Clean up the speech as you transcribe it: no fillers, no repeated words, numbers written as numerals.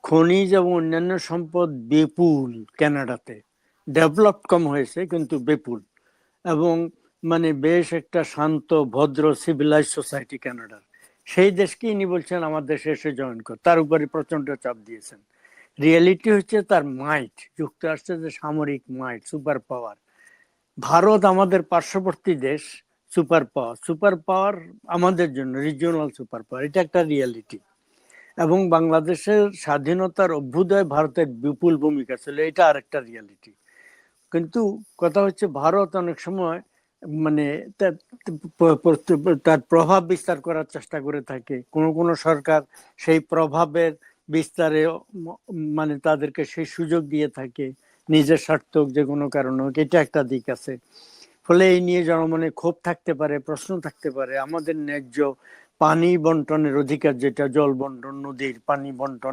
খনিজ এবং অন্যান্য সম্পদ বিপুল কানাডাতে, ডেভেলপ কম হয়েছে কিন্তু বিপুল, এবং মানে বেশ একটা শান্ত ভদ্র সিভিলাইজ সোসাইটি কানাডার। সেই দেশকে ইনি বলছেন আমার দেশে এসে জয়েন কর, তার উপরে প্রচন্ড চাপ দিয়েছেন। রিয়েলিটি হচ্ছে তার মাইট, যুক্তরাষ্ট্রের যে সামরিক মাইট, সুপার পাওয়ার। ভারত আমাদের পার্শ্ববর্তী দেশ, সুপার পাওয়ার, সুপার পাওয়ার আমাদের জন্য রিজিওনাল সুপার পাওয়ার, এটা একটা রিয়েলিটি। এবং বাংলাদেশের স্বাধীনতার অভ্যুদয়ে ভারতের বিপুল ভূমিকা ছিল, এটা আরেকটা রিয়েলিটি। কিন্তু কথা হচ্ছে ভারত অনেক সময় মানে তার প্রভাব বিস্তার করার চেষ্টা করে থাকে। কোন কোন সরকার সেই প্রভাবের বিস্তারে মানে তাদেরকে সেই সুযোগ দিয়ে থাকে, নিজের স্বার্থ যে কোনো কারণে, এটা একটা দিক আছে। ফলে এই নিয়ে জনমনে ক্ষোভ থাকতে পারে, প্রশ্ন থাকতে পারে। আমাদের ন্যায্য পানি বন্টনের অধিকার, যেটা জল বন্টন, নদীর পানি বন্টন,